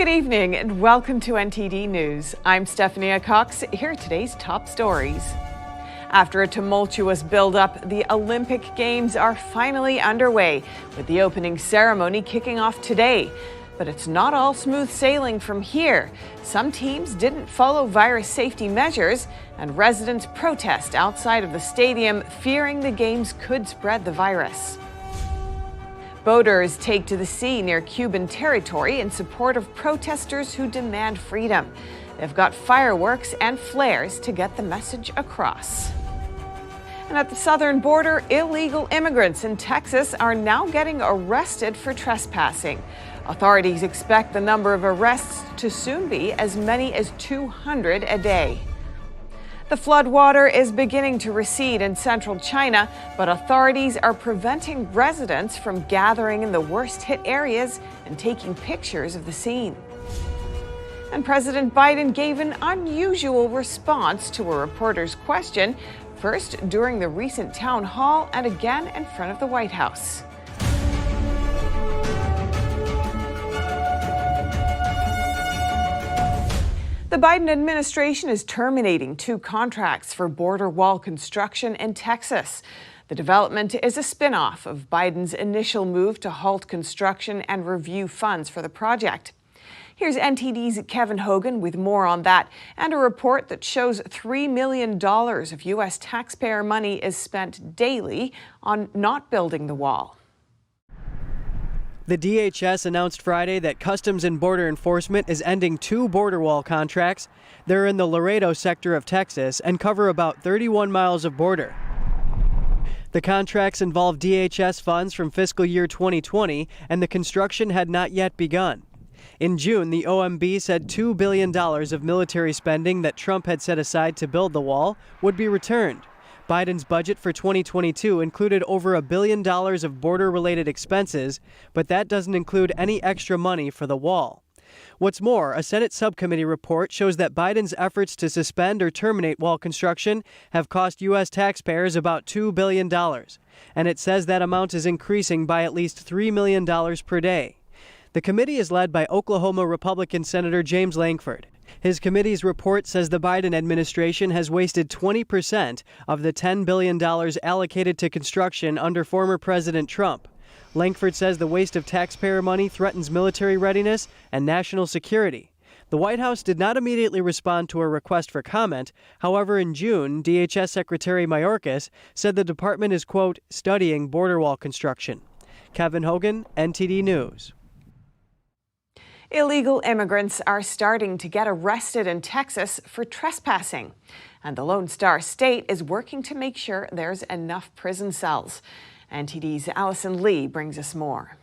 Good evening and welcome to NTD News. I'm Stephanie Cox. Here are today's top stories. After a tumultuous build-up, the Olympic Games are finally underway, with the opening ceremony kicking off today. But it's not all smooth sailing from here. Some teams didn't follow virus safety measures, and residents protest outside of the stadium, fearing the games could spread the virus. Boaters take to the sea near Cuban territory in support of protesters who demand freedom. They've got fireworks and flares to get the message across. And at the southern border, illegal immigrants in Texas are now getting arrested for trespassing. Authorities expect the number of arrests to soon be as many as 200 a day. The floodwater is beginning to recede in central China, but authorities are preventing residents from gathering in the worst-hit areas and taking pictures of the scene. And President Biden gave an unusual response to a reporter's question, first during the recent town hall and again in front of the White House. The Biden administration is terminating 2 contracts for border wall construction in Texas. The development is a spin-off of Biden's initial move to halt construction and review funds for the project. Here's NTD's Kevin Hogan with more on that and a report that shows $3 million of U.S. taxpayer money is spent daily on not building the wall. The DHS announced Friday that Customs and Border Enforcement is ending 2 border wall contracts. They're in the Laredo sector of Texas and cover about 31 miles of border. The contracts involve DHS funds from fiscal year 2020, and the construction had not yet begun. In June, the OMB said $2 billion of military spending that Trump had set aside to build the wall would be returned. Biden's budget for 2022 included over $1 billion of border-related expenses, but that doesn't include any extra money for the wall. What's more, a Senate subcommittee report shows that Biden's efforts to suspend or terminate wall construction have cost U.S. taxpayers about $2 billion, and it says that amount is increasing by at least $3 million per day. The committee is led by Oklahoma Republican Senator James Lankford. His committee's report says the Biden administration has wasted 20% of the $10 billion allocated to construction under former President Trump. Lankford says the waste of taxpayer money threatens military readiness and national security. The White House did not immediately respond to a request for comment. However, in June, DHS Secretary Mayorkas said the department is, quote, studying border wall construction. Kevin Hogan, NTD News. Illegal immigrants are starting to get arrested in Texas for trespassing, and the Lone Star State is working to make sure there's enough prison cells. NTD's Allison Lee brings us more.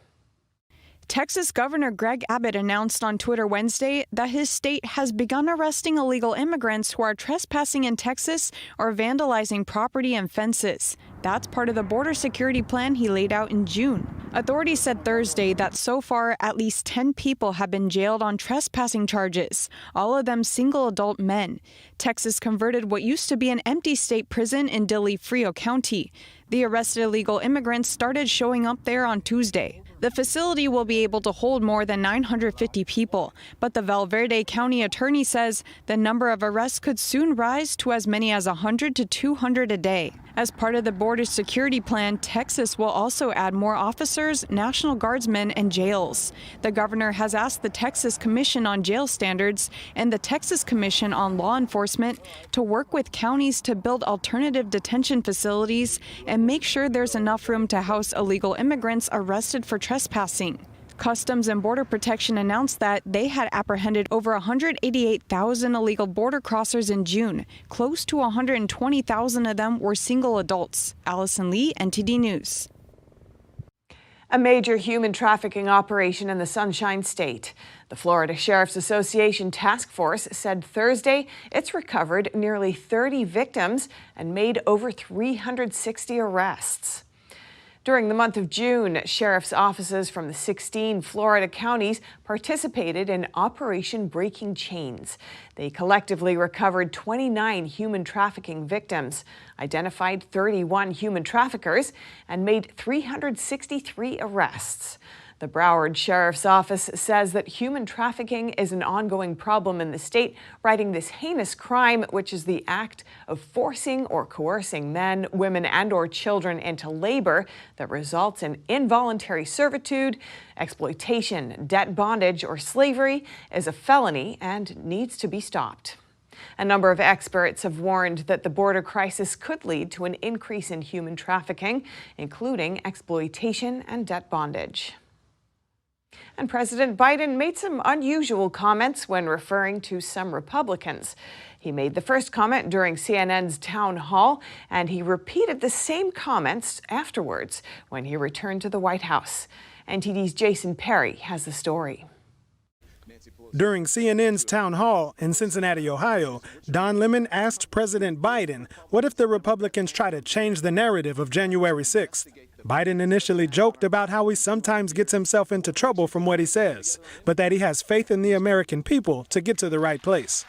Texas Governor Greg Abbott announced on Twitter Wednesday that his state has begun arresting illegal immigrants who are trespassing in Texas or vandalizing property and fences. That's part of the border security plan he laid out in June. Authorities said Thursday that so far at least 10 people have been jailed on trespassing charges, all of them single adult men. Texas converted what used to be an empty state prison in Dilley-Frio County. The arrested illegal immigrants started showing up there on Tuesday. The facility will be able to hold more than 950 people, but the Valverde County attorney says the number of arrests could soon rise to as many as 100 to 200 a day. As part of the border security plan, Texas will also add more officers, National Guardsmen, and jails. The governor has asked the Texas Commission on Jail Standards and the Texas Commission on Law Enforcement to work with counties to build alternative detention facilities and make sure there's enough room to house illegal immigrants arrested for trespassing. Customs and Border Protection announced that they had apprehended over 188,000 illegal border crossers in June. Close to 120,000 of them were single adults. Allison Lee, NTD News. A major human trafficking operation in the Sunshine State. The Florida Sheriff's Association Task Force said Thursday it's recovered nearly 30 victims and made over 360 arrests. During the month of June, sheriff's offices from the 16 Florida counties participated in Operation Breaking Chains. They collectively recovered 29 human trafficking victims, identified 31 human traffickers, and made 363 arrests. The Broward Sheriff's Office says that human trafficking is an ongoing problem in the state, writing this heinous crime, which is the act of forcing or coercing men, women, and/or children into labor that results in involuntary servitude, exploitation, debt bondage, or slavery, is a felony and needs to be stopped. A number of experts have warned that the border crisis could lead to an increase in human trafficking, including exploitation and debt bondage. And President Biden made some unusual comments when referring to some Republicans. He made the first comment during CNN's town hall, and he repeated the same comments afterwards when he returned to the White House. NTD's Jason Perry has the story. During CNN's town hall in Cincinnati, Ohio, Don Lemon asked President Biden, what if the Republicans try to change the narrative of January 6th? Biden initially joked about how he sometimes gets himself into trouble from what he says, but that he has faith in the American people to get to the right place.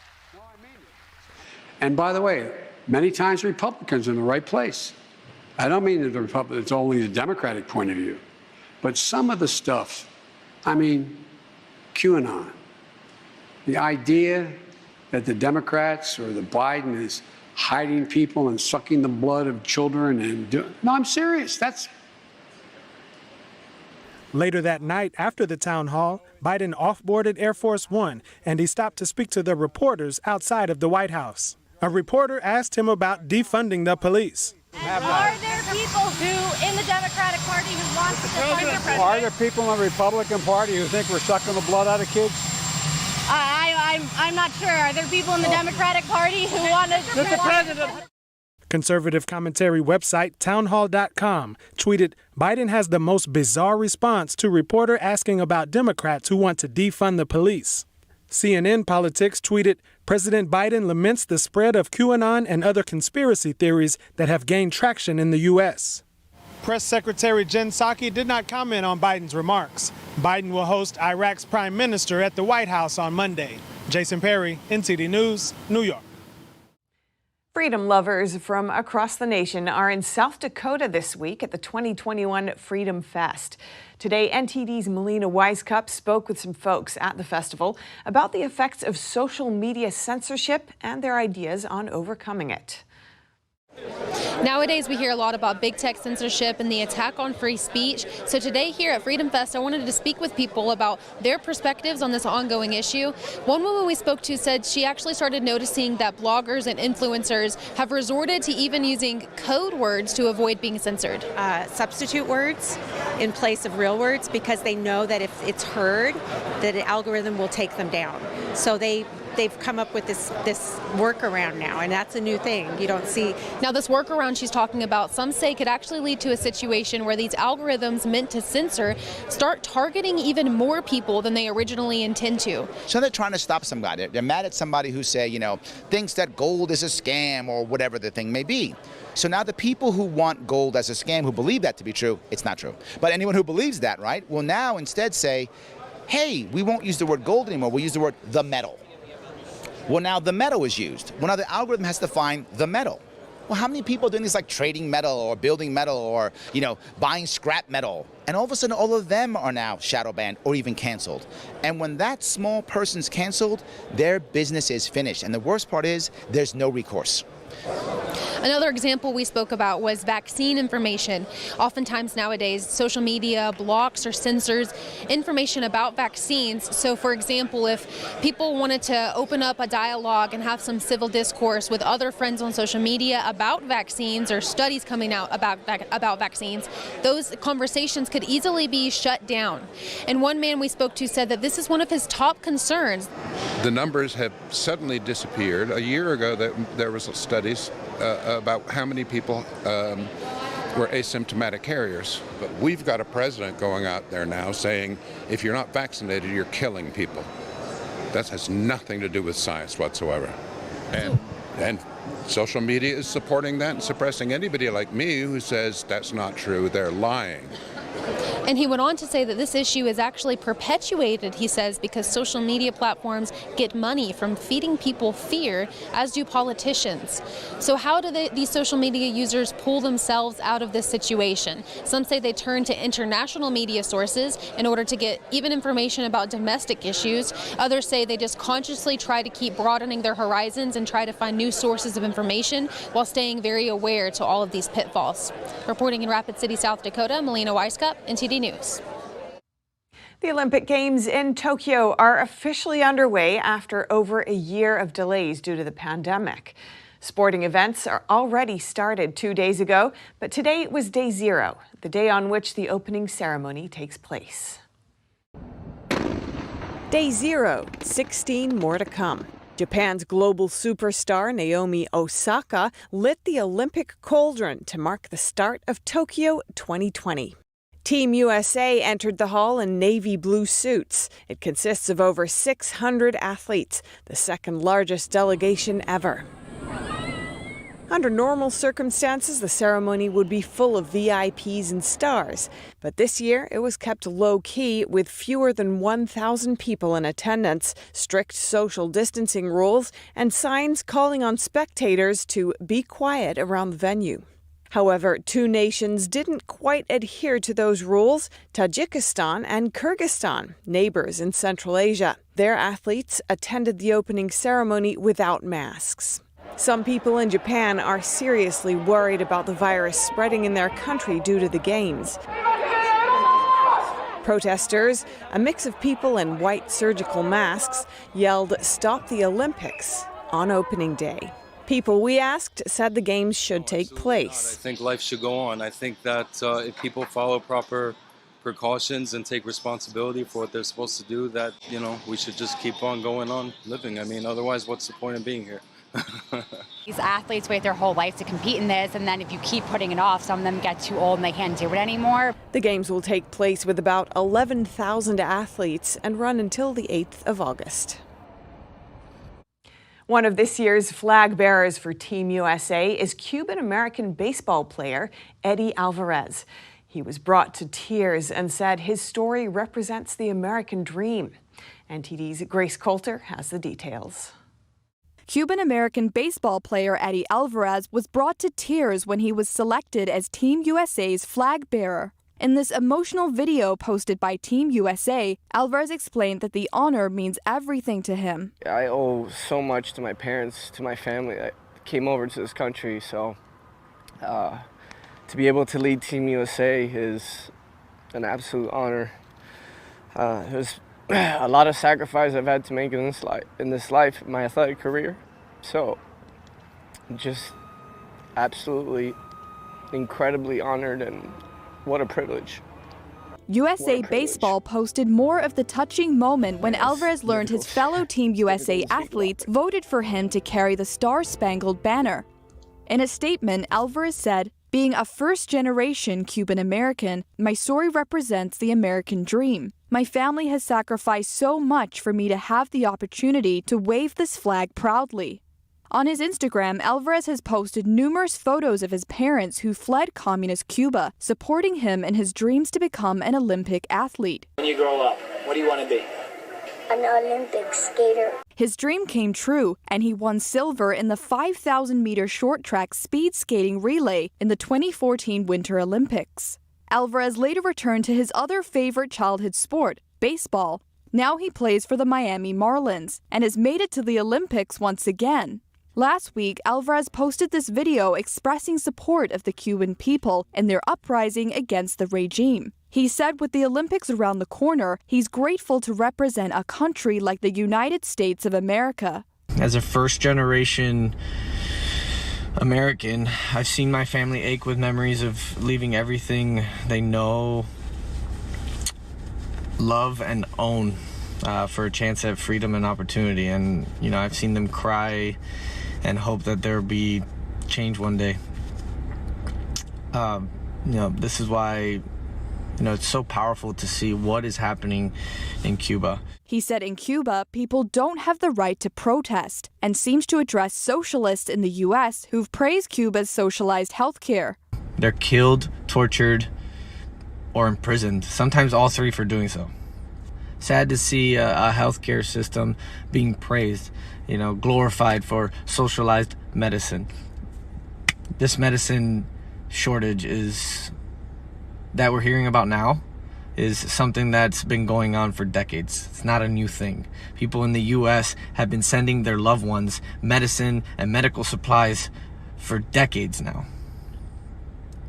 And by the way, many times Republicans are in the right place. I don't mean that it's only the Democratic point of view, but some of the stuff, I mean, QAnon. The idea that the Democrats or the Biden is hiding people and sucking the blood of children and no, I'm serious. Later that night, after the town hall, Biden offboarded Air Force One and he stopped to speak to the reporters outside of the White House. A reporter asked him about defunding the police. Are there people in the Democratic Party who want to defund the president? Are there people in the Republican Party who think we're sucking the blood out of kids? I'm not sure. Are there people in the Democratic Party who want to defund the president? Conservative commentary website townhall.com tweeted, Biden has the most bizarre response to reporter asking about Democrats who want to defund the police. CNN Politics tweeted, President Biden laments the spread of QAnon and other conspiracy theories that have gained traction in the U.S. Press Secretary Jen Psaki did not comment on Biden's remarks. Biden will host Iraq's prime minister at the White House on Monday. Jason Perry, NTD News, New York. Freedom lovers from across the nation are in South Dakota this week at the 2021 Freedom Fest. Today, NTD's Melina Wisecup spoke with some folks at the festival about the effects of social media censorship and their ideas on overcoming it. Nowadays, we hear a lot about big tech censorship and the attack on free speech. So today here at Freedom Fest, I wanted to speak with people about their perspectives on this ongoing issue. One woman we spoke to said she actually started noticing that bloggers and influencers have resorted to even using code words to avoid being censored. Substitute words in place of real words because they know that if it's heard, that an algorithm will take them down. So they've come up with this workaround now, and that's a new thing. You don't see. Now, this workaround she's talking about, some say could actually lead to a situation where these algorithms meant to censor start targeting even more people than they originally intend to. So they're trying to stop somebody. They're mad at somebody who say, thinks that gold is a scam or whatever the thing may be. So now the people who want gold as a scam, who believe that to be true, it's not true. But anyone who believes that, right, will now instead say, hey, we won't use the word gold anymore, we'll use the word the metal. Well, now the metal is used. Well, now the algorithm has to find the metal. Well, how many people are doing this, like trading metal or building metal or, buying scrap metal? And all of a sudden, all of them are now shadow banned or even canceled. And when that small person's canceled, their business is finished. And the worst part is there's no recourse. Another example we spoke about was vaccine information. Oftentimes nowadays, social media blocks or censors information about vaccines. So, for example, if people wanted to open up a dialogue and have some civil discourse with other friends on social media about vaccines or studies coming out about vaccines, those conversations could easily be shut down. And one man we spoke to said that this is one of his top concerns. The numbers have suddenly disappeared. A year ago, there was studies about how many people were asymptomatic carriers. But we've got a president going out there now saying, if you're not vaccinated, you're killing people. That has nothing to do with science whatsoever. And social media is supporting that and suppressing anybody like me who says that's not true, they're lying. And he went on to say that this issue is actually perpetuated, he says, because social media platforms get money from feeding people fear, as do politicians. So how do these social media users pull themselves out of this situation? Some say they turn to international media sources in order to get even information about domestic issues. Others say they just consciously try to keep broadening their horizons and try to find new sources of information while staying very aware to all of these pitfalls. Reporting in Rapid City, South Dakota, Melina Weiskup, NTD News. The Olympic Games in Tokyo are officially underway after over a year of delays due to the pandemic. Sporting events are already started 2 days ago, but today was day 0, the day on which the opening ceremony takes place. Day 0, 16 more to come. Japan's global superstar Naomi Osaka lit the Olympic cauldron to mark the start of Tokyo 2020. Team USA entered the hall in navy blue suits. It consists of over 600 athletes, the second largest delegation ever. Under normal circumstances, the ceremony would be full of VIPs and stars, but this year it was kept low-key with fewer than 1,000 people in attendance, strict social distancing rules, and signs calling on spectators to be quiet around the venue. However, 2 nations didn't quite adhere to those rules: Tajikistan and Kyrgyzstan, neighbors in Central Asia. Their athletes attended the opening ceremony without masks. Some people in Japan are seriously worried about the virus spreading in their country due to the Games. Protesters, a mix of people in white surgical masks, yelled "Stop the Olympics" on opening day. People we asked said the Games should take place. I think life should go on. I think that if people follow proper precautions and take responsibility for what they're supposed to do, that, we should just keep on going on living. I mean, otherwise, what's the point of being here? These athletes wait their whole life to compete in this, and then if you keep putting it off, some of them get too old and they can't do it anymore. The Games will take place with about 11,000 athletes and run until the 8th of August. One of this year's flag bearers for Team USA is Cuban-American baseball player Eddie Alvarez. He was brought to tears and said his story represents the American dream. NTD's Grace Coulter has the details. Cuban-American baseball player Eddie Alvarez was brought to tears when he was selected as Team USA's flag bearer. In this emotional video posted by Team USA, Alvarez explained that the honor means everything to him. I owe so much to my parents, to my family that came over to this country, so to be able to lead Team USA is an absolute honor. There's a lot of sacrifice I've had to make in this life, my athletic career. So, just absolutely incredibly honored, and what a privilege. USA Baseball posted more of the touching moment when Alvarez learned his fellow Team USA athletes voted for him to carry the Star-Spangled Banner. In a statement, Alvarez said, "Being a first-generation Cuban-American, my story represents the American dream. My family has sacrificed so much for me to have the opportunity to wave this flag proudly." On his Instagram, Alvarez has posted numerous photos of his parents who fled communist Cuba, supporting him in his dreams to become an Olympic athlete. When you grow up, what do you want to be? An Olympic skater. His dream came true, and he won silver in the 5,000-meter short track speed skating relay in the 2014 Winter Olympics. Alvarez later returned to his other favorite childhood sport, baseball. Now he plays for the Miami Marlins and has made it to the Olympics once again. Last week, Alvarez posted this video expressing support of the Cuban people in their uprising against the regime. He said with the Olympics around the corner, he's grateful to represent a country like the United States of America. As a first-generation American, I've seen my family ache with memories of leaving everything they know, love, and own for a chance at freedom and opportunity. And, I've seen them cry and hope that there'll be change one day. This is why, it's so powerful to see what is happening in Cuba. He said in Cuba, people don't have the right to protest, and seems to address socialists in the U.S. who've praised Cuba's socialized health care. They're killed, tortured, or imprisoned, sometimes all three for doing so. Sad to see a healthcare system being praised, glorified for socialized medicine. This medicine shortage that we're hearing about now is something that's been going on for decades. It's not a new thing. People in the U.S. have been sending their loved ones medicine and medical supplies for decades now.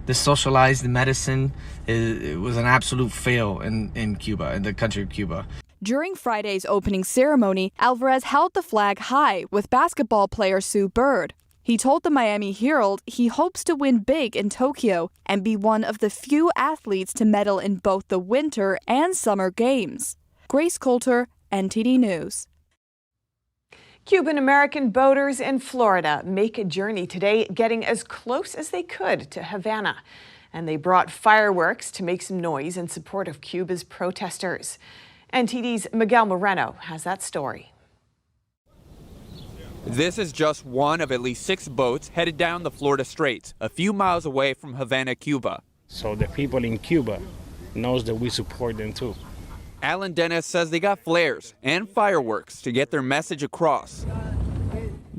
This socialized medicine was an absolute fail in Cuba, in the country of Cuba. During Friday's opening ceremony, Alvarez held the flag high with basketball player Sue Bird. He told the Miami Herald he hopes to win big in Tokyo and be one of the few athletes to medal in both the Winter and Summer Games. Grace Coulter, NTD News. Cuban-American boaters in Florida make a journey today, getting as close as they could to Havana. And they brought fireworks to make some noise in support of Cuba's protesters. NTD's Miguel Moreno has that story. This is just one of at least 6 boats headed down the Florida Straits, a few miles away from Havana, Cuba. So the people in Cuba knows that we support them too. Alan Dennis says they got flares and fireworks to get their message across.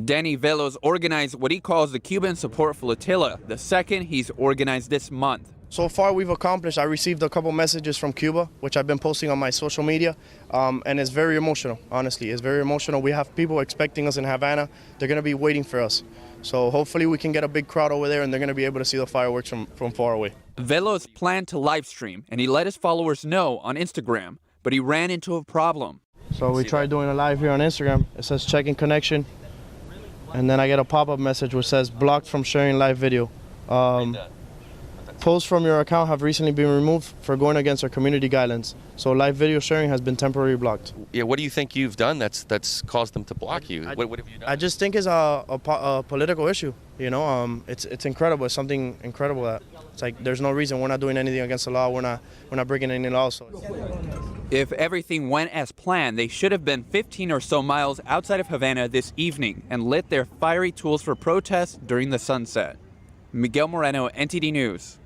Danny Velos organized what he calls the Cuban Support Flotilla, the second he's organized this month. So far we've accomplished, I received a couple messages from Cuba, which I've been posting on my social media, and it's very emotional, honestly. It's very emotional. We have people expecting us in Havana. They're going to be waiting for us. So hopefully we can get a big crowd over there and they're going to be able to see the fireworks from far away. Velos planned to live stream, and he let his followers know on Instagram, but he ran into a problem. So we tried doing a live here on Instagram. It says checking connection, and then I get a pop-up message which says blocked from sharing live video. Posts from your account have recently been removed for going against our community guidelines. So live video sharing has been temporarily blocked. Yeah, what do you think you've done that's caused them to block you? What have you done? I just think it's a political issue. It's incredible. It's something incredible. That it's like there's no reason. We're not doing anything against the law. We're not breaking any laws. So. If everything went as planned, they should have been 15 or so miles outside of Havana this evening and lit their fiery tools for protest during the sunset. Miguel Moreno, NTD News.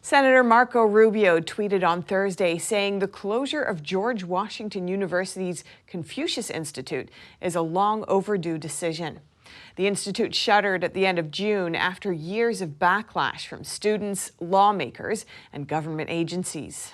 Senator Marco Rubio tweeted on Thursday saying the closure of George Washington University's Confucius Institute is a long overdue decision. The institute shuttered at the end of June after years of backlash from students, lawmakers, and government agencies.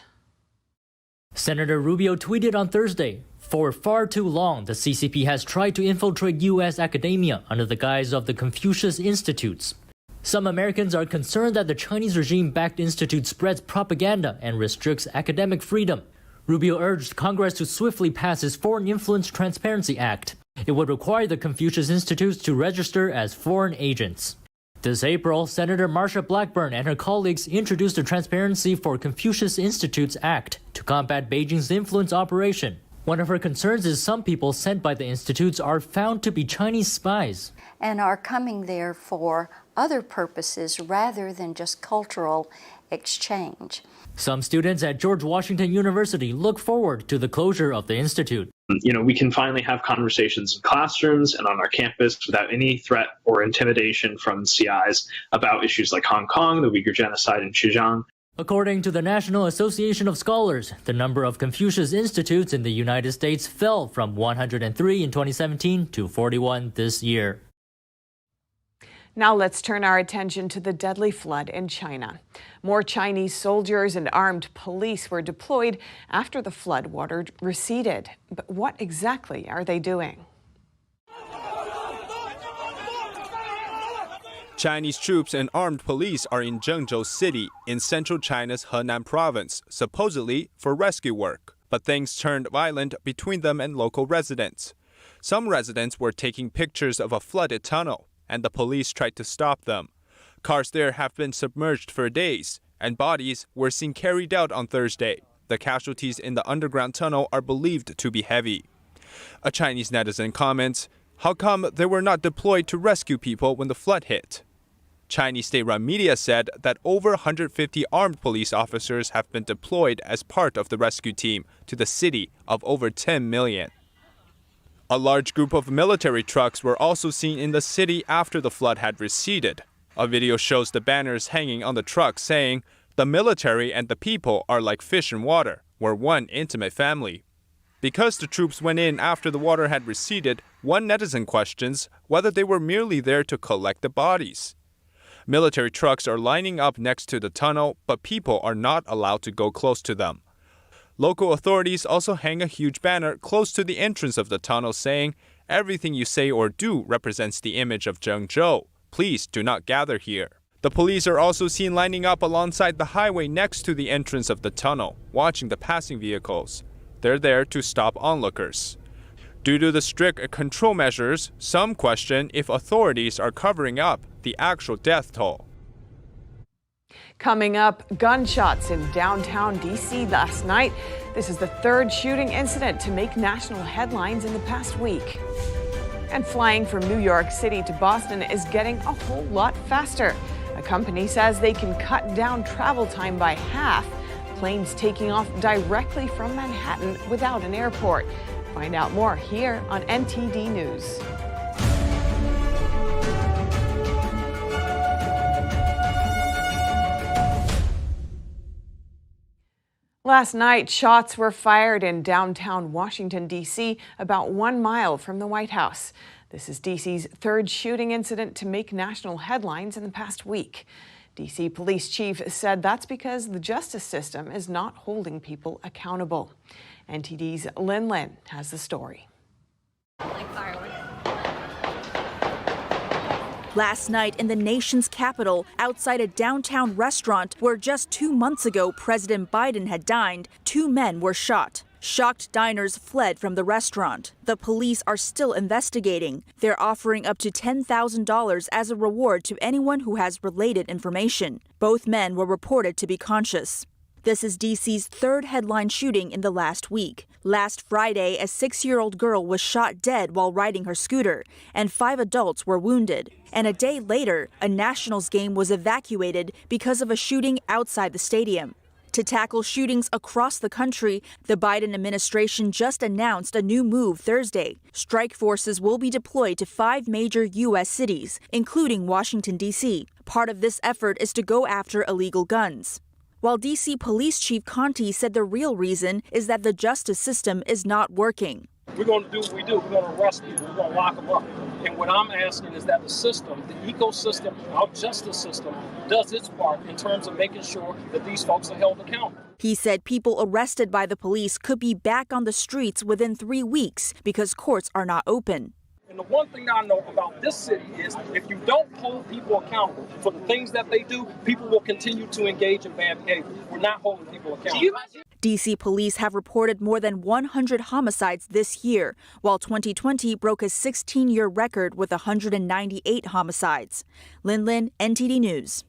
Senator Rubio tweeted on Thursday, "For far too long, the CCP has tried to infiltrate U.S. academia under the guise of the Confucius Institutes. Some Americans are concerned that the Chinese regime-backed institute spreads propaganda and restricts academic freedom." Rubio urged Congress to swiftly pass his Foreign Influence Transparency Act. It would require the Confucius Institutes to register as foreign agents. This April, Senator Marsha Blackburn and her colleagues introduced the Transparency for Confucius Institutes Act to combat Beijing's influence operation. One of her concerns is some people sent by the institutes are found to be Chinese spies and are coming there for other purposes rather than just cultural exchange. Some students at George Washington University look forward to the closure of the institute. We can finally have conversations in classrooms and on our campus without any threat or intimidation from CIs about issues like Hong Kong, the Uyghur genocide in Xinjiang. According to the National Association of Scholars, the number of Confucius Institutes in the United States fell from 103 in 2017 to 41 this year. Now let's turn our attention to the deadly flood in China. More Chinese soldiers and armed police were deployed after the flood water receded. But what exactly are they doing? Chinese troops and armed police are in Zhengzhou City in central China's Henan province, supposedly for rescue work. But things turned violent between them and local residents. Some residents were taking pictures of a flooded tunnel, and the police tried to stop them. Cars there have been submerged for days, and bodies were seen carried out on Thursday. The casualties in the underground tunnel are believed to be heavy. A Chinese netizen comments, "How come they were not deployed to rescue people when the flood hit?" Chinese state-run media said that over 150 armed police officers have been deployed as part of the rescue team to the city of over 10 million. A large group of military trucks were also seen in the city after the flood had receded. A video shows the banners hanging on the truck saying, The military and the people are like fish in water. We're one intimate family. Because the troops went in after the water had receded, one netizen questions whether they were merely there to collect the bodies. Military trucks are lining up next to the tunnel, but people are not allowed to go close to them. Local authorities also hang a huge banner close to the entrance of the tunnel saying, "Everything you say or do represents the image of Zhengzhou. Please do not gather here." The police are also seen lining up alongside the highway next to the entrance of the tunnel, watching the passing vehicles. They're there to stop onlookers. Due to the strict control measures, some question if authorities are covering up the actual death toll. Coming up, gunshots in downtown D.C. last night. This is the third shooting incident to make national headlines in the past week. And flying from New York City to Boston is getting a whole lot faster. A company says they can cut down travel time by half. Planes taking off directly from Manhattan without an airport. Find out more here on NTD News. Last night, shots were fired in downtown Washington, D.C., about 1 mile from the White House. This is D.C.'s third shooting incident to make national headlines in the past week. D.C. Police Chief said that's because the justice system is not holding people accountable. NTD's Lin has the story. Last night in the nation's capital, outside a downtown restaurant where just 2 months ago President Biden had dined, 2 men were shot. Shocked diners fled from the restaurant. The police are still investigating. They're offering up to $10,000 as a reward to anyone who has related information. Both men were reported to be conscious. This is D.C.'s third headline shooting in the last week. Last Friday, a 6-year-old girl was shot dead while riding her scooter, and 5 adults were wounded. And a day later, a Nationals game was evacuated because of a shooting outside the stadium. To tackle shootings across the country, the Biden administration just announced a new move Thursday. Strike forces will be deployed to 5 major U.S. cities, including Washington, D.C. Part of this effort is to go after illegal guns. While D.C. Police Chief Conti said the real reason is that the justice system is not working. We're going to do what we do. We're going to arrest people. We're going to lock them up. And what I'm asking is that the system, the ecosystem, our justice system, does its part in terms of making sure that these folks are held accountable. He said people arrested by the police could be back on the streets within 3 weeks because courts are not open. And the one thing I know about this city is if you don't hold people accountable for the things that they do, people will continue to engage in bad behavior. We're not holding people accountable. D.C. police have reported more than 100 homicides this year, while 2020 broke a 16-year record with 198 homicides. Lin, NTD News.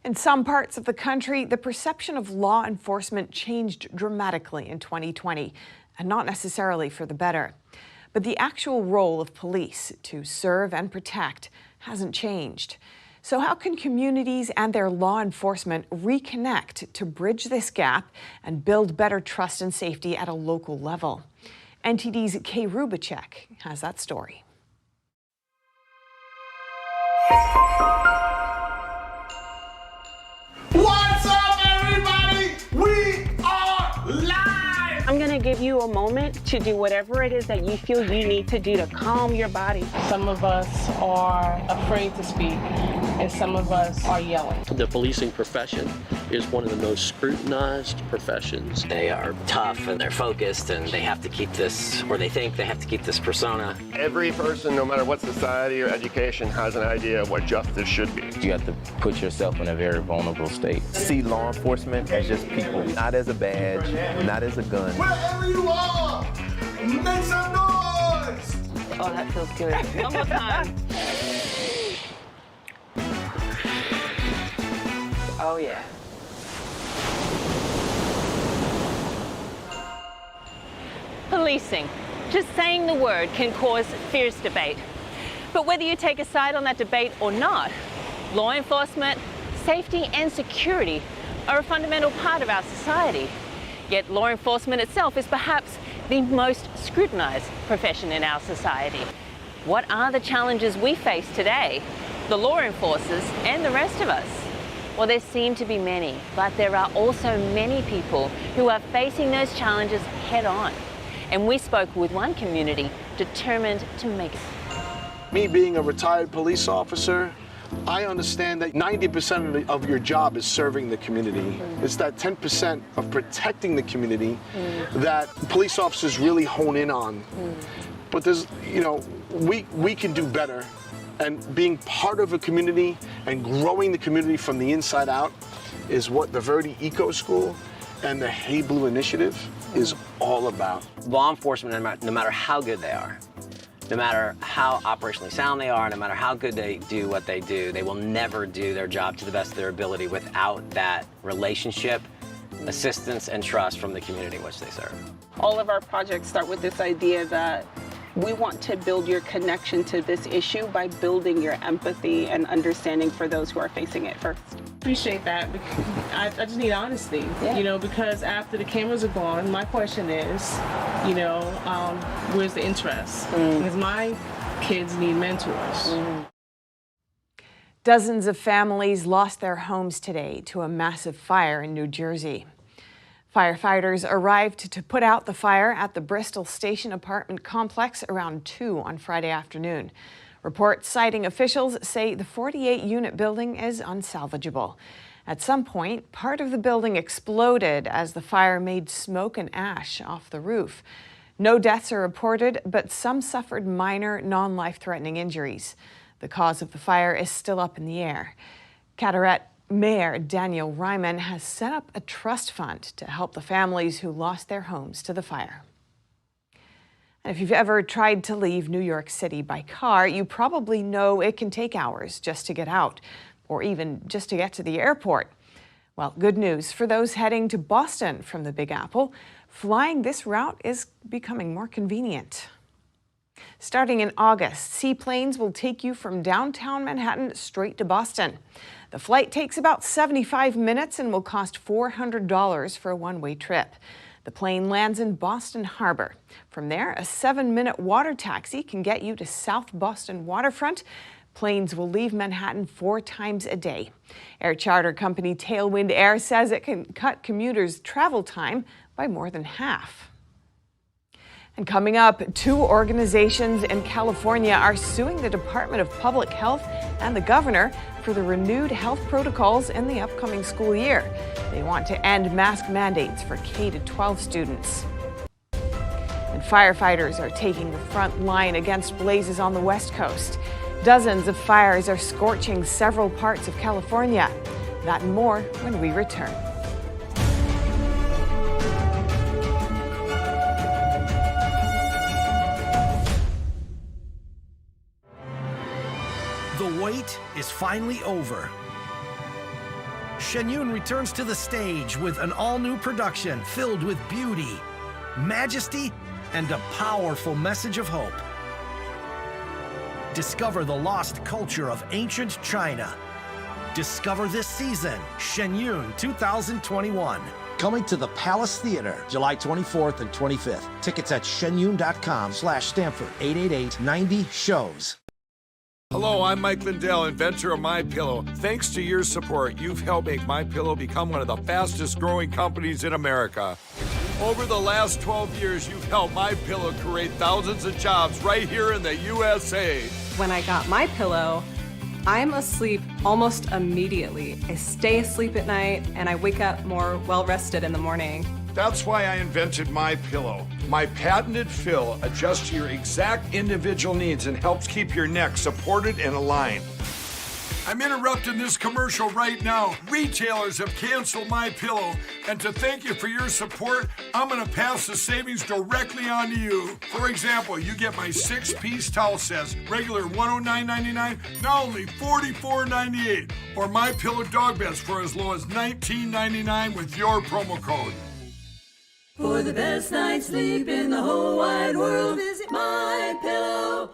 In some parts of the country, the perception of law enforcement changed dramatically in 2020, and not necessarily for the better. But the actual role of police to serve and protect hasn't changed. So how can communities and their law enforcement reconnect to bridge this gap and build better trust and safety at a local level? NTD's Kay Rubacek has that story. What's up, everybody? We are live! I'm going to give you a moment to do whatever it is that you feel you need to do to calm your body. Some of us are afraid to speak, and some of us are yelling. The policing profession is one of the most scrutinized professions. They are tough and they're focused and they have to keep this, or they think they have to keep this persona. Every person, no matter what society or education, has an idea of what justice should be. You have to put yourself in a very vulnerable state. See law enforcement as just people, not as a badge, not as a gun. Wherever you are, make some noise! Oh, that feels good. One more time. Oh, yeah. Policing. Just saying the word can cause fierce debate. But whether you take a side on that debate or not, law enforcement, safety and security are a fundamental part of our society. Yet law enforcement itself is perhaps the most scrutinized profession in our society. What are the challenges we face today, the law enforcers and the rest of us? Well, there seem to be many, but there are also many people who are facing those challenges head on. And we spoke with one community determined to make it. Me being a retired police officer, I understand that 90% of your job is serving the community. It's that 10% of protecting the community that police officers really hone in on. But there's, you know, we can do better. And being part of a community and growing the community from the inside out is what the Verde Eco School and the Hey Blue Initiative is all about. Law enforcement, no matter how good they are, no matter how operationally sound they are, no matter how good they do what they do, they will never do their job to the best of their ability without that relationship, assistance, and trust from the community in which they serve. All of our projects start with this idea that we want to build your connection to this issue by building your empathy and understanding for those who are facing it first. Appreciate that. I just need honesty, you know, because after the cameras are gone, my question is, you know, where's the interest? Because my kids need mentors. Dozens of families lost their homes today to a massive fire in New Jersey. Firefighters arrived to put out the fire at the Bristol Station apartment complex around 2 on Friday afternoon. Reports citing officials say the 48-unit building is unsalvageable. At some point, part of the building exploded as the fire made smoke and ash off the roof. No deaths are reported, but some suffered minor, non-life-threatening injuries. The cause of the fire is still up in the air. Cataract Mayor Daniel Ryman has set up a trust fund to help the families who lost their homes to the fire. And if you've ever tried to leave New York City by car, you probably know it can take hours just to get out, or even just to get to the airport. Well, good news for those heading to Boston from the Big Apple. Flying this route is becoming more convenient. Starting in August, Seaplanes will take you from downtown Manhattan straight to Boston. The flight takes about 75 minutes and will cost $400 for a one-way trip. The plane lands in Boston Harbor. From there, a 7-minute water taxi can get you to South Boston waterfront. Planes will leave Manhattan 4 times a day. Air charter company Tailwind Air says it can cut commuters' travel time by more than half. And coming up, 2 organizations in California are suing the Department of Public Health and the governor for the renewed health protocols in the upcoming school year. They want to end mask mandates for K-12 students. And firefighters are taking the front line against blazes on the West Coast. Dozens of fires are scorching several parts of California. That and more when we return. The wait is finally over. Shen Yun returns to the stage with an all-new production filled with beauty, majesty, and a powerful message of hope. Discover the lost culture of ancient China. Discover this season, Shen Yun 2021. Coming to the Palace Theater, July 24th and 25th. Tickets at shenyun.com/Stanford, 888-90-SHOWS. Hello, I'm Mike Lindell, inventor of MyPillow. Thanks to your support, you've helped make MyPillow become one of the fastest growing companies in America. Over the last 12 years, you've helped MyPillow create thousands of jobs right here in the USA. When I got MyPillow, I'm asleep almost immediately. I stay asleep at night and I wake up more well-rested in the morning. That's why I invented MyPillow. My patented fill adjusts to your exact individual needs and helps keep your neck supported and aligned. I'm interrupting this commercial right now. Retailers have canceled MyPillow, and to thank you for your support, I'm gonna pass the savings directly on to you. For example, you get my 6-piece towel sets, regular $109.99, now only $44.98, or MyPillow dog beds for as low as $19.99 with your promo code. For the best night's sleep in the whole wide world, visit MyPillow.com.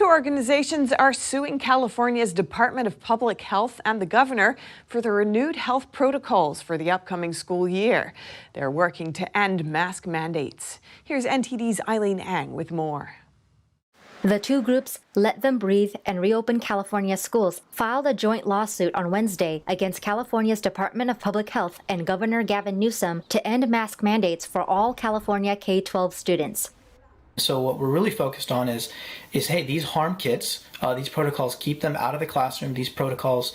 organizations are suing California's Department of Public Health and the governor for the renewed health protocols for the upcoming school year. They're working to end mask mandates. Here's NTD's Eileen Ang with more. The two groups, Let Them Breathe and Reopen California Schools, filed a joint lawsuit on Wednesday against California's Department of Public Health and Governor Gavin Newsom to end mask mandates for all California K-12 students. So what we're really focused on is hey, these harm kids. These protocols keep them out of the classroom. These protocols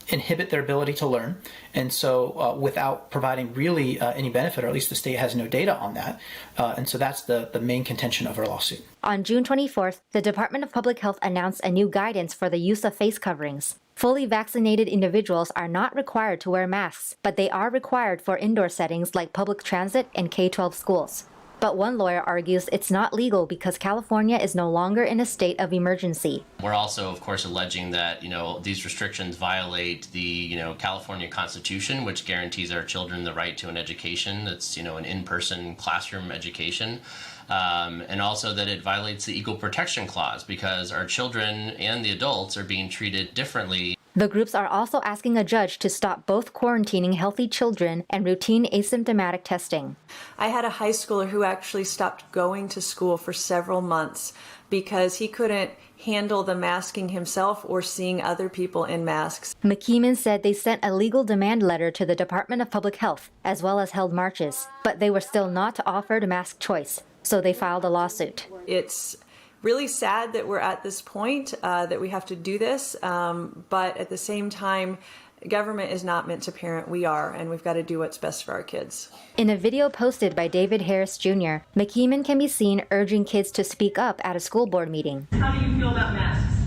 inhibit their ability to learn. And so without providing really any benefit, or at least the state has no data on that. And so that's the main contention of our lawsuit. On June 24th, the Department of Public Health announced a new guidance for the use of face coverings. Fully vaccinated individuals are not required to wear masks, but they are required for indoor settings like public transit and K-12 schools. But one lawyer argues it's not legal because California is no longer in a state of emergency. We're also, of course, alleging that, these restrictions violate the, California Constitution, which guarantees our children the right to an education that's, an in-person classroom education. And also that it violates the Equal Protection Clause because our children and the adults are being treated differently. The groups are also asking a judge to stop both quarantining healthy children and routine asymptomatic testing. I had a high schooler who actually stopped going to school for several months because he couldn't handle the masking himself or seeing other people in masks. McKeeman said they sent a legal demand letter to the Department of Public Health, as well as held marches, but they were still not offered mask choice, so they filed a lawsuit. It's really sad that we're at this point, that we have to do this, but at the same time, government is not meant to parent, we are, and we've got to do what's best for our kids. In a video posted by David Harris Jr., McKeeman can be seen urging kids to speak up at a school board meeting. How do you feel about masks?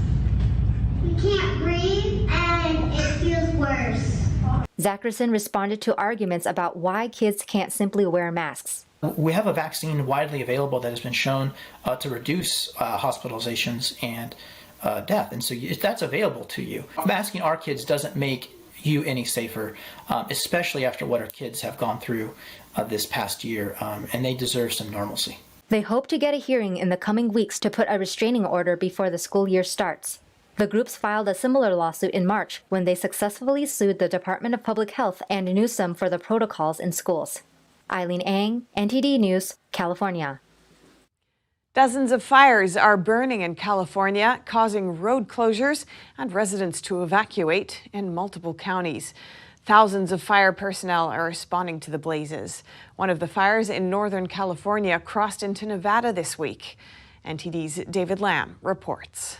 We can't breathe and it feels worse. Zackerson responded to arguments about why kids can't simply wear masks. We have a vaccine widely available that has been shown to reduce hospitalizations and death. And so that's available to you. Masking our kids doesn't make you any safer, especially after what our kids have gone through this past year, and they deserve some normalcy. They hope to get a hearing in the coming weeks to put a restraining order before the school year starts. The groups filed a similar lawsuit in March when they successfully sued the Department of Public Health and Newsom for the protocols in schools. Eileen Ang, NTD News, California. Dozens of fires are burning in California, causing road closures and residents to evacuate in multiple counties. Thousands of fire personnel are responding to the blazes. One of the fires in Northern California crossed into Nevada this week. NTD's David Lamb reports.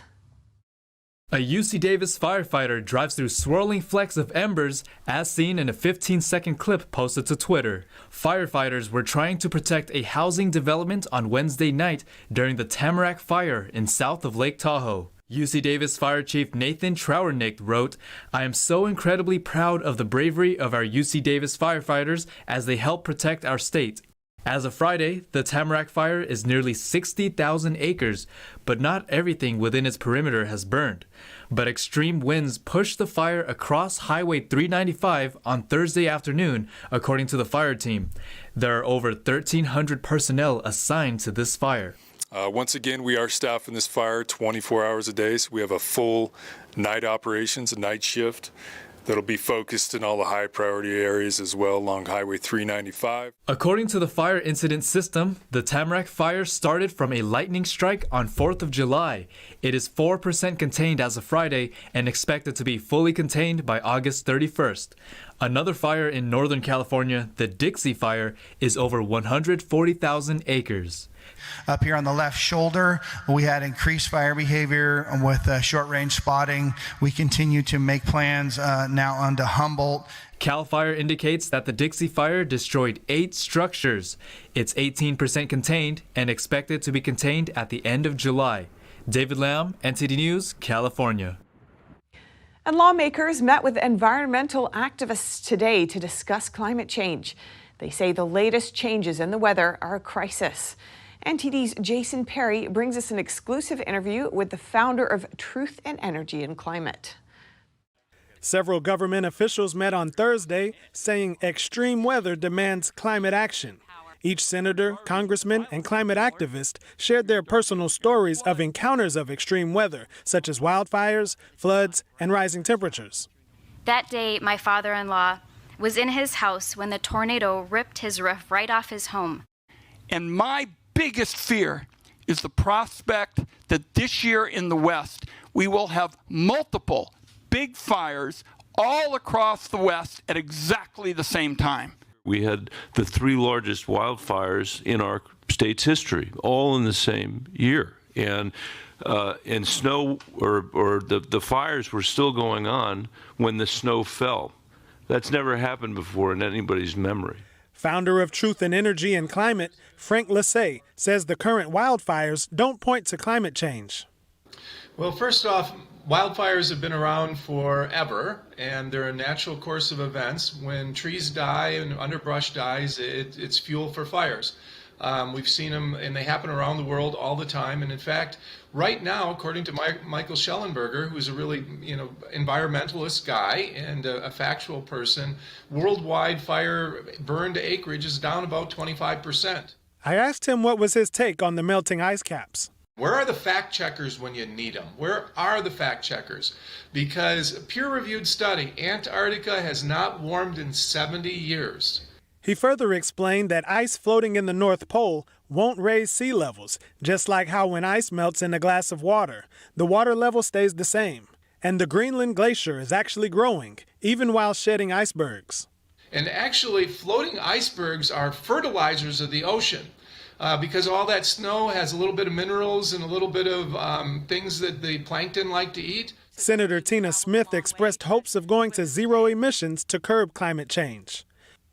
A UC Davis firefighter drives through swirling flecks of embers as seen in a 15-second clip posted to Twitter. Firefighters were trying to protect a housing development on Wednesday night during the Tamarack fire in south of Lake Tahoe. UC Davis Fire Chief Nathan Trauernicht wrote, "I am so incredibly proud of the bravery of our UC Davis firefighters as they help protect our state. As of Friday, the Tamarack fire is nearly 60,000 acres, but not everything within its perimeter has burned. But extreme winds pushed the fire across Highway 395 on Thursday afternoon, according to the fire team. There are over 1,300 personnel assigned to this fire." Once again, we are staffing this fire 24 hours a day, so we have a full night operations, a night shift. That'll be focused in all the high priority areas as well along Highway 395. According to the fire incident system, the Tamarack fire started from a lightning strike on 4th of July. It is 4% contained as of Friday and expected to be fully contained by August 31st. Another fire in Northern California, the Dixie fire, is over 140,000 acres. Up here on the left shoulder, we had increased fire behavior with short-range spotting. We continue to make plans now onto Humboldt. CAL FIRE indicates that the Dixie fire destroyed 8 structures. It's 18% contained and expected to be contained at the end of July. David Lamb, NTD News, California. And lawmakers met with environmental activists today to discuss climate change. They say the latest changes in the weather are a crisis. NTD's Jason Perry brings us an exclusive interview with the founder of Truth and Energy and Climate. Several government officials met on Thursday saying extreme weather demands climate action. Each senator, congressman, and climate activist shared their personal stories of encounters of extreme weather, such as wildfires, floods, and rising temperatures. That day, my father-in-law was in his house when the tornado ripped his roof right off his home. And my biggest fear is the prospect that this year in the West, we will have multiple big fires all across the West at exactly the same time. We had the 3 largest wildfires in our state's history, all in the same year. And snow, or the fires were still going on when the snow fell. That's never happened before in anybody's memory. Founder of Truth in Energy and Climate, Frank Lassay, says the current wildfires don't point to climate change. Well, first off, wildfires have been around forever, and they're a natural course of events. When trees die and underbrush dies, it's fuel for fires. We've seen them, and they happen around the world all the time. And in fact, right now, according to Michael Schellenberger, who's a really environmentalist guy and a factual person, worldwide fire burned acreage is down about 25%. I asked him what was his take on the melting ice caps. Where are the fact checkers when you need them? Where are the fact checkers? Because a peer-reviewed study, Antarctica has not warmed in 70 years. He further explained that ice floating in the North Pole won't raise sea levels, just like how when ice melts in a glass of water, the water level stays the same. And the Greenland glacier is actually growing, even while shedding icebergs. And actually, floating icebergs are fertilizers of the ocean. Because all that snow has a little bit of minerals and a little bit of things that the plankton like to eat. Senator Tina Smith expressed hopes of going to zero emissions to curb climate change.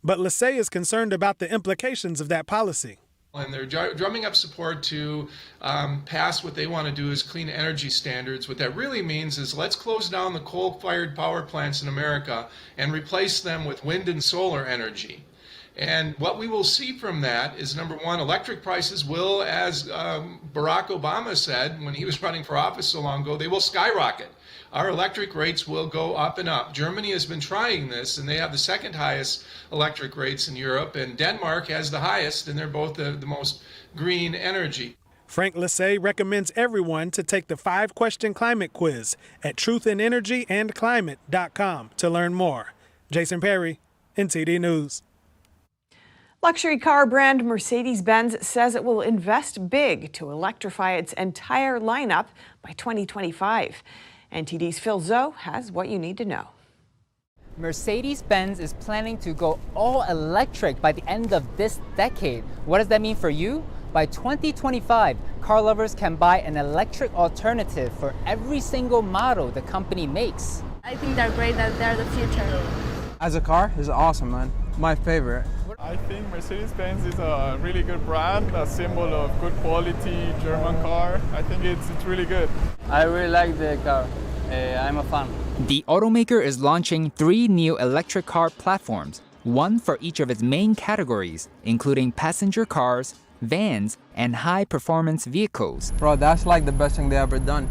But Lassay is concerned about the implications of that policy. And they're drumming up support to pass what they want to do as clean energy standards. What that really means is let's close down the coal-fired power plants in America and replace them with wind and solar energy. And what we will see from that is, number one, electric prices will, as Barack Obama said when he was running for office so long ago, they will skyrocket. Our electric rates will go up and up. Germany has been trying this, and they have the second highest electric rates in Europe, and Denmark has the highest, and they're both the most green energy. Frank Lassay recommends everyone to take the 5-question climate quiz at truthinenergyandclimate.com to learn more. Jason Perry, NTD News. Luxury car brand Mercedes-Benz says it will invest big to electrify its entire lineup by 2025. NTD's Phil Zoe has what you need to know. Mercedes-Benz is planning to go all electric by the end of this decade. What does that mean for you? By 2025, car lovers can buy an electric alternative for every single model the company makes. I think they're great, that they're the future. As a car, it's awesome, man. My favorite. I think Mercedes-Benz is a really good brand, a symbol of good quality German car. I think it's really good. I really like the car. I'm a fan. The automaker is launching 3 new electric car platforms, one for each of its main categories, including passenger cars, vans, and high-performance vehicles. Bro, that's like the best thing they ever done.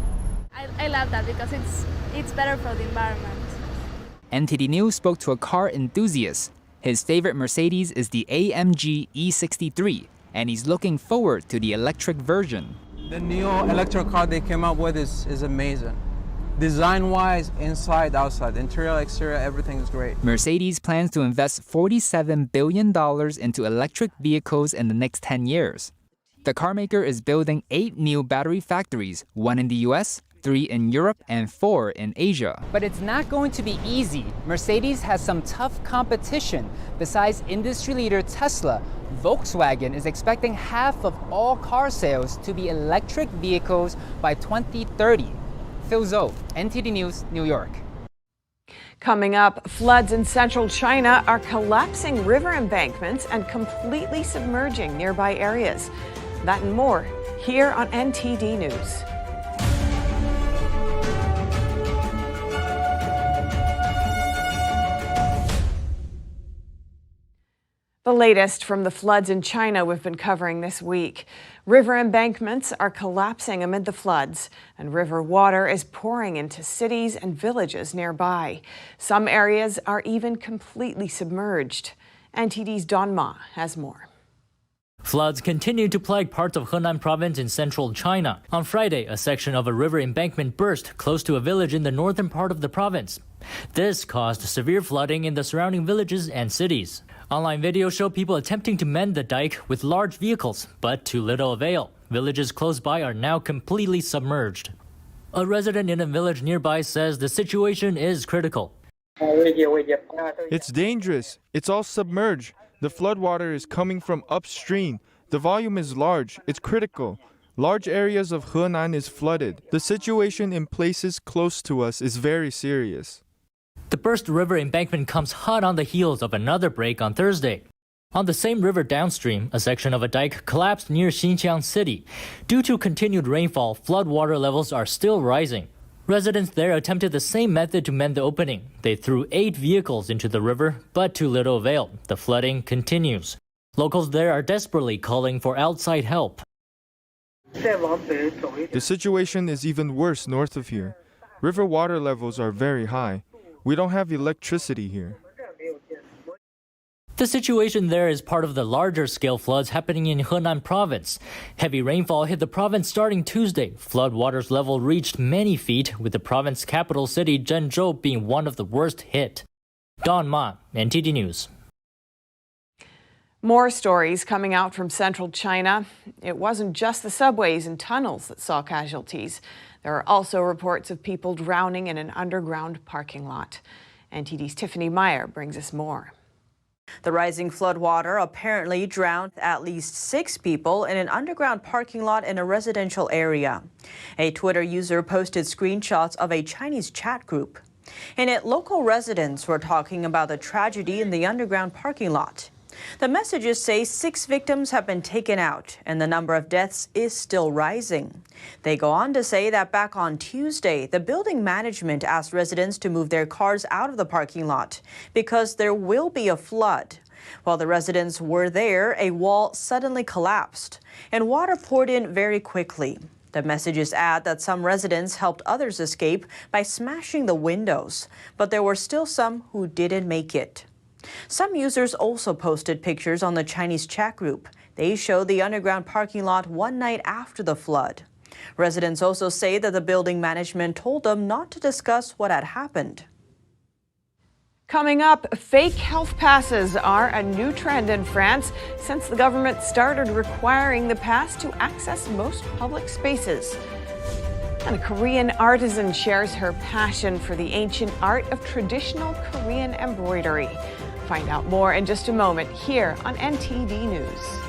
I love that because it's better for the environment. NTD News spoke to a car enthusiast. His favorite Mercedes is the AMG E63, and he's looking forward to the electric version. The new electric car they came up with is amazing. Design-wise, inside, outside, interior, exterior, everything is great. Mercedes plans to invest $47 billion into electric vehicles in the next 10 years. The carmaker is building 8 new battery factories, 1 in the US, 3 in Europe, and 4 in Asia. But it's not going to be easy. Mercedes has some tough competition. Besides industry leader Tesla, Volkswagen is expecting half of all car sales to be electric vehicles by 2030. Phil Zoe, NTD News, New York. Coming up, floods in central China are collapsing river embankments and completely submerging nearby areas. That and more here on NTD News. The latest from the floods in China we've been covering this week. River embankments are collapsing amid the floods, and river water is pouring into cities and villages nearby. Some areas are even completely submerged. NTD's Don Ma has more. Floods continue to plague parts of Henan province in central China. On Friday, a section of a river embankment burst close to a village in the northern part of the province. This caused severe flooding in the surrounding villages and cities. Online videos show people attempting to mend the dike with large vehicles, but to little avail. Villages close by are now completely submerged. A resident in a village nearby says the situation is critical. It's dangerous. It's all submerged. The floodwater is coming from upstream. The volume is large. It's critical. Large areas of Henan is flooded. The situation in places close to us is very serious. The burst river embankment comes hot on the heels of another break on Thursday. On the same river downstream, a section of a dike collapsed near Xinjiang City. Due to continued rainfall, floodwater levels are still rising. Residents there attempted the same method to mend the opening. They threw 8 vehicles into the river, but to little avail. The flooding continues. Locals there are desperately calling for outside help. The situation is even worse north of here. River water levels are very high. We don't have electricity here. The situation there is part of the larger-scale floods happening in Henan province. Heavy rainfall hit the province starting Tuesday. Flood waters level reached many feet, with the province capital city Zhengzhou being one of the worst hit. Don Ma, NTD News. More stories coming out from central China. It wasn't just the subways and tunnels that saw casualties. There are also reports of people drowning in an underground parking lot. NTD's Tiffany Meyer brings us more. The rising floodwater apparently drowned at least 6 people in an underground parking lot in a residential area. A Twitter user posted screenshots of a Chinese chat group. In it, local residents were talking about the tragedy in the underground parking lot. The messages say 6 victims have been taken out, and the number of deaths is still rising. They go on to say that back on Tuesday, the building management asked residents to move their cars out of the parking lot because there will be a flood. While the residents were there, a wall suddenly collapsed, and water poured in very quickly. The messages add that some residents helped others escape by smashing the windows, but there were still some who didn't make it. Some users also posted pictures on the Chinese chat group. They show the underground parking lot one night after the flood. Residents also say that the building management told them not to discuss what had happened. Coming up, fake health passes are a new trend in France since the government started requiring the pass to access most public spaces. And a Korean artisan shares her passion for the ancient art of traditional Korean embroidery. Find out more in just a moment here on NTD News.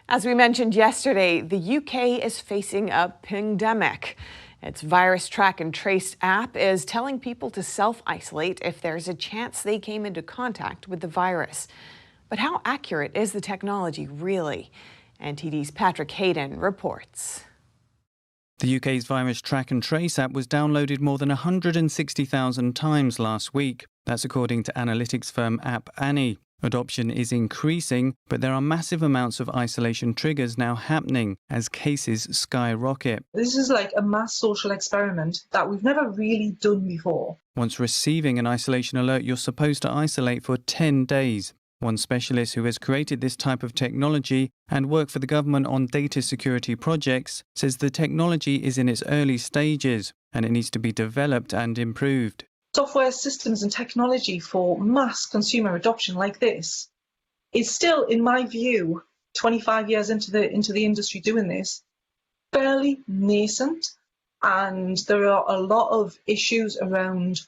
As we mentioned yesterday, the UK is facing a pandemic. Its virus track and trace app is telling people to self-isolate if there's a chance they came into contact with the virus. But how accurate is the technology really? NTD's Patrick Hayden reports. The UK's virus track and trace app was downloaded more than 160,000 times last week. That's according to analytics firm App Annie. Adoption is increasing, but there are massive amounts of isolation triggers now happening as cases skyrocket. This is like a mass social experiment that we've never really done before. Once receiving an isolation alert, you're supposed to isolate for 10 days. One specialist who has created this type of technology and worked for the government on data security projects says the technology is in its early stages and it needs to be developed and improved. Software systems and technology for mass consumer adoption like this is still, in my view, 25 years into the industry doing this, fairly nascent, and there are a lot of issues around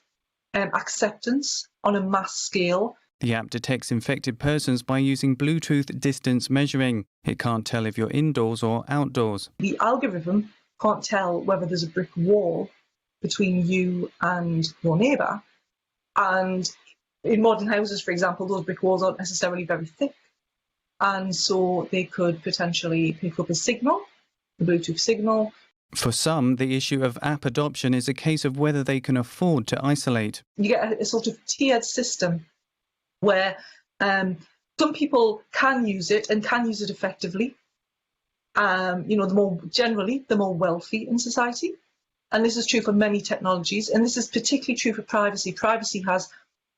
acceptance on a mass scale. The app detects infected persons by using Bluetooth distance measuring. It can't tell if you're indoors or outdoors. The algorithm can't tell whether there's a brick wall between you and your neighbour. And in modern houses, for example, those brick walls aren't necessarily very thick. And so they could potentially pick up a signal, the Bluetooth signal. For some, the issue of app adoption is a case of whether they can afford to isolate. You get a sort of tiered system where some people can use it and can use it effectively. The more wealthy in society. And this is true for many technologies, and this is particularly true for privacy. Privacy has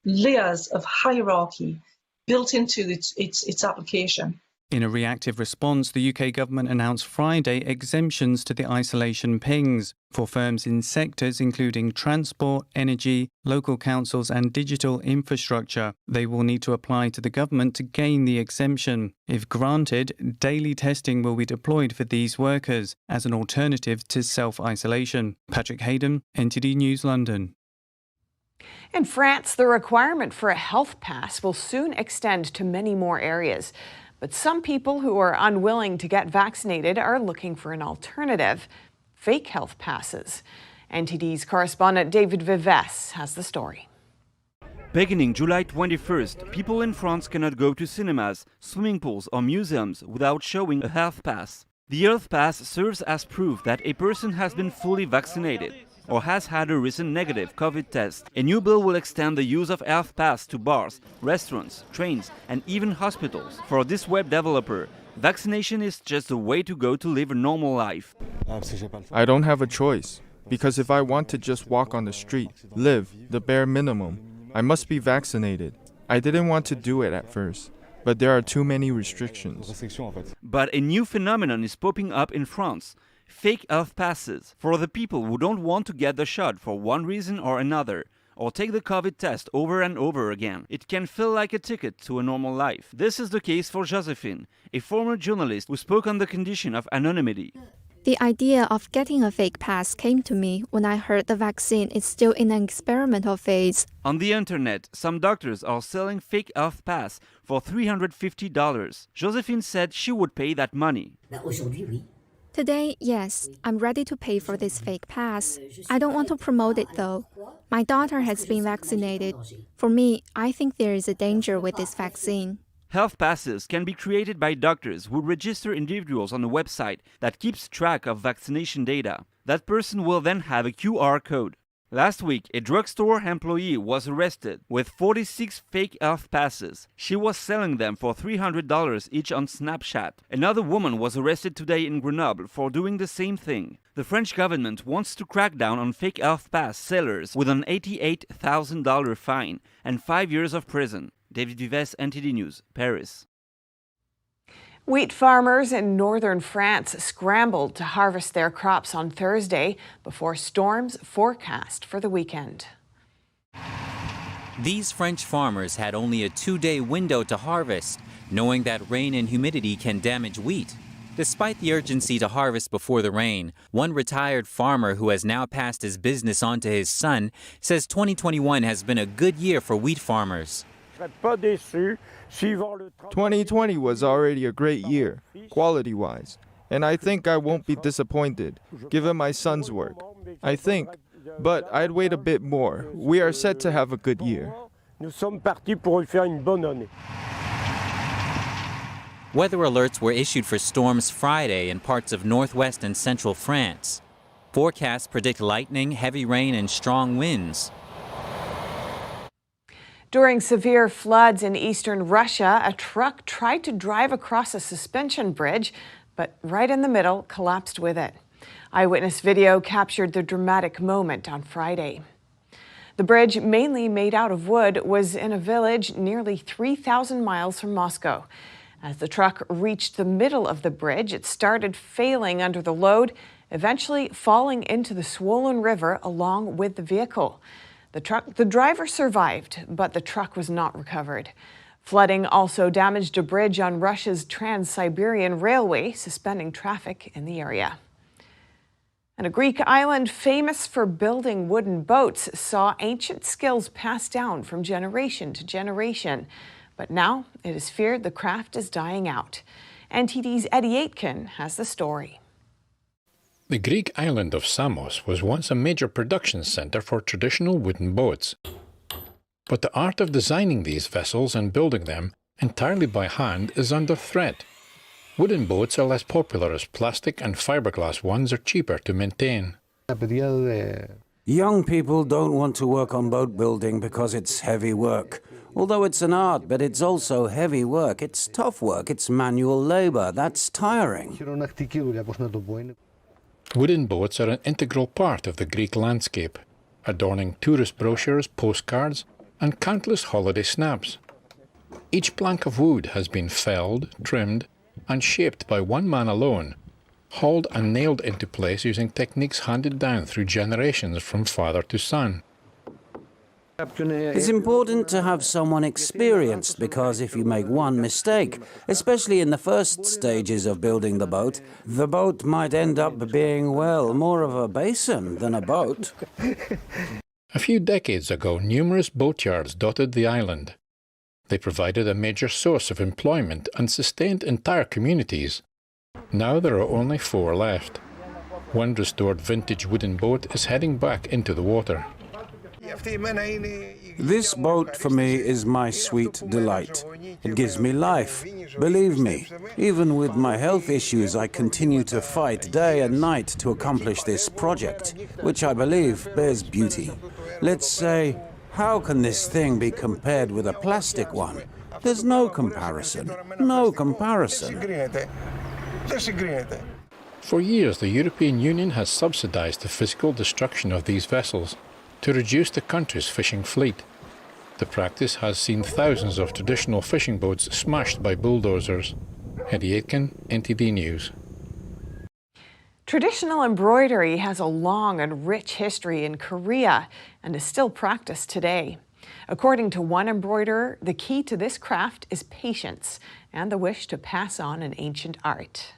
layers of hierarchy built into its application. In a reactive response, the UK government announced Friday exemptions to the isolation pings for firms in sectors including transport, energy, local councils and digital infrastructure. They will need to apply to the government to gain the exemption. If granted, daily testing will be deployed for these workers as an alternative to self-isolation. Patrick Hayden, NTD News, London. In France, the requirement for a health pass will soon extend to many more areas. But some people who are unwilling to get vaccinated are looking for an alternative: fake health passes. NTD's correspondent David Vives has the story. Beginning July 21st, people in France cannot go to cinemas, swimming pools or museums without showing a health pass. The health pass serves as proof that a person has been fully vaccinated or has had a recent negative COVID test. A new bill will extend the use of health pass to bars, restaurants, trains and even hospitals. For this web developer, vaccination is just the way to go to live a normal life. I don't have a choice, because if I want to just walk on the street, live the bare minimum, I must be vaccinated. I didn't want to do it at first, but there are too many restrictions. But a new phenomenon is popping up in France: fake health passes for the people who don't want to get the shot for one reason or another, or take the COVID test over and over again. It can feel like a ticket to a normal life. This is the case for Josephine, a former journalist who spoke on the condition of anonymity. The idea of getting a fake pass came to me when I heard the vaccine is still in an experimental phase. On the internet, some doctors are selling fake health pass for $350. Josephine said she would pay that money. Today, yes, I'm ready to pay for this fake pass. I don't want to promote it though. My daughter has been vaccinated. For me, I think there is a danger with this vaccine. Health passes can be created by doctors who register individuals on a website that keeps track of vaccination data. That person will then have a QR code. Last week, a drugstore employee was arrested with 46 fake health passes. She was selling them for $300 each on Snapchat. Another woman was arrested today in Grenoble for doing the same thing. The French government wants to crack down on fake health pass sellers with an $88,000 fine and 5 years of prison. David Vives, NTD News, Paris. Wheat farmers in northern France scrambled to harvest their crops on Thursday before storms forecast for the weekend. These French farmers had only a 2-day window to harvest, knowing that rain and humidity can damage wheat. Despite the urgency to harvest before the rain, one retired farmer who has now passed his business on to his son says 2021 has been a good year for wheat farmers. 2020 was already a great year, quality-wise, and I think I won't be disappointed, given my son's work. I think, but I'd wait a bit more. We are set to have a good year. Weather alerts were issued for storms Friday in parts of northwest and central France. Forecasts predict lightning, heavy rain, and strong winds. During severe floods in eastern Russia, a truck tried to drive across a suspension bridge, but right in the middle collapsed with it. Eyewitness video captured the dramatic moment on Friday. The bridge, mainly made out of wood, was in a village nearly 3,000 miles from Moscow. As the truck reached the middle of the bridge, it started failing under the load, eventually falling into the swollen river along with the vehicle. The driver survived, but the truck was not recovered. Flooding also damaged a bridge on Russia's Trans-Siberian Railway, suspending traffic in the area. And a Greek island famous for building wooden boats saw ancient skills passed down from generation to generation. But now it is feared the craft is dying out. NTD's Eddie Aitken has the story. The Greek island of Samos was once a major production center for traditional wooden boats. But the art of designing these vessels and building them entirely by hand is under threat. Wooden boats are less popular as plastic and fiberglass ones are cheaper to maintain. Young people don't want to work on boat building because it's heavy work. Although it's an art, but it's also heavy work. It's tough work. It's manual labor. That's tiring. Wooden boats are an integral part of the Greek landscape, adorning tourist brochures, postcards, and countless holiday snaps. Each plank of wood has been felled, trimmed, and shaped by one man alone, hauled and nailed into place using techniques handed down through generations from father to son. It's important to have someone experienced because if you make one mistake, especially in the first stages of building the boat might end up being, well, more of a basin than a boat. A few decades ago, numerous boatyards dotted the island. They provided a major source of employment and sustained entire communities. Now there are only 4 left. One restored vintage wooden boat is heading back into the water. This boat for me is my sweet delight. It gives me life. Believe me, even with my health issues, I continue to fight day and night to accomplish this project, which I believe bears beauty. Let's say, how can this thing be compared with a plastic one? There's no comparison. No comparison. For years, the European Union has subsidized the physical destruction of these vessels to reduce the country's fishing fleet. The practice has seen thousands of traditional fishing boats smashed by bulldozers. Eddie Aitken, NTD News. Traditional embroidery has a long and rich history in Korea and is still practiced today. According to one embroiderer, the key to this craft is patience and the wish to pass on an ancient art.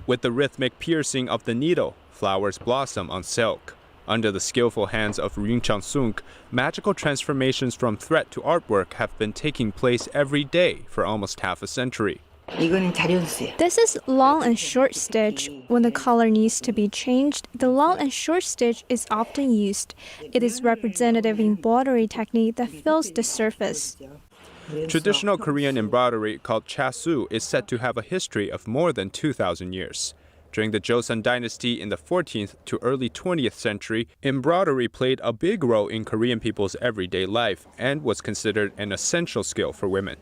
With the rhythmic piercing of the needle, flowers blossom on silk. Under the skillful hands of Yun Chang-sung, magical transformations from thread to artwork have been taking place every day for almost half a century. This is long and short stitch. When the color needs to be changed, the long and short stitch is often used. It is representative embroidery technique that fills the surface. Traditional Korean embroidery called chasu is said to have a history of more than 2,000 years. During the Joseon dynasty in the 14th to early 20th century, embroidery played a big role in Korean people's everyday life and was considered an essential skill for women.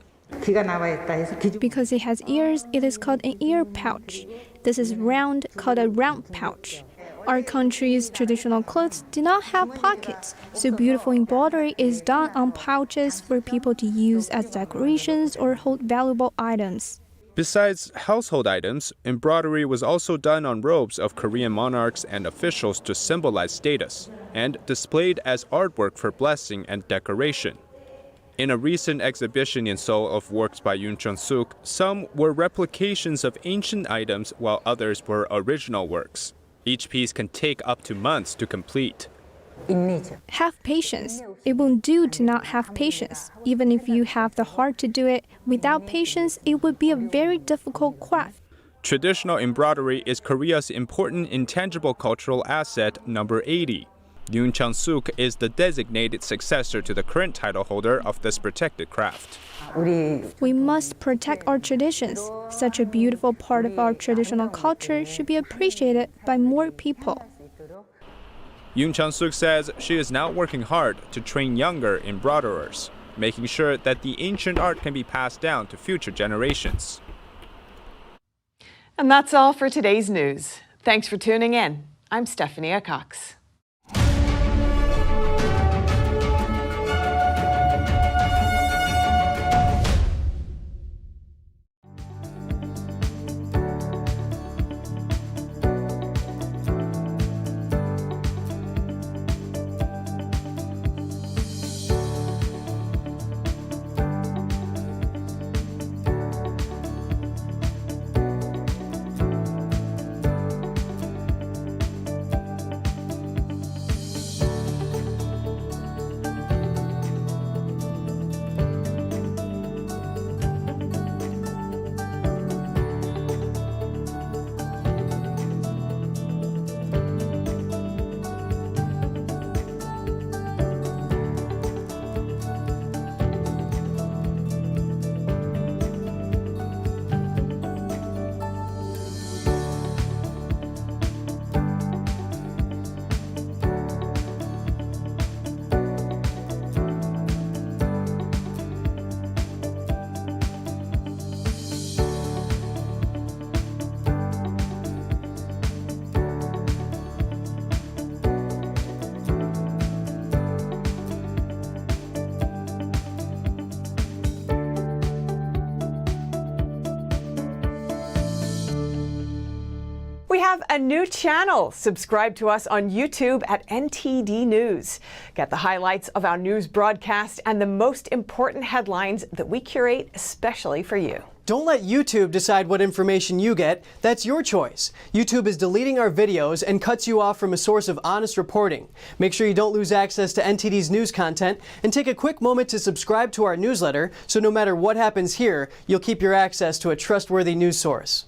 Because it has ears, it is called an ear pouch. This is round, called a round pouch. Our country's traditional clothes do not have pockets, so beautiful embroidery is done on pouches for people to use as decorations or hold valuable items. Besides household items, embroidery was also done on robes of Korean monarchs and officials to symbolize status, and displayed as artwork for blessing and decoration. In a recent exhibition in Seoul of works by Yun Chang-suk, some were replications of ancient items while others were original works. Each piece can take up to months to complete. Have patience. It won't do to not have patience. Even if you have the heart to do it, without patience, it would be a very difficult craft. Traditional embroidery is Korea's important intangible cultural asset number 80. Yun Chang-suk is the designated successor to the current title holder of this protected craft. We must protect our traditions. Such a beautiful part of our traditional culture should be appreciated by more people. Yoon Chun-suk says she is now working hard to train younger embroiderers, making sure that the ancient art can be passed down to future generations. And that's all for today's news. Thanks for tuning in. I'm Stephanie Cox. We have a new channel. Subscribe to us on YouTube at NTD News. Get the highlights of our news broadcast and the most important headlines that we curate especially for you. Don't let YouTube decide what information you get. That's your choice. YouTube is deleting our videos and cuts you off from a source of honest reporting. Make sure you don't lose access to NTD's news content, and take a quick moment to subscribe to our newsletter so no matter what happens here, you'll keep your access to a trustworthy news source.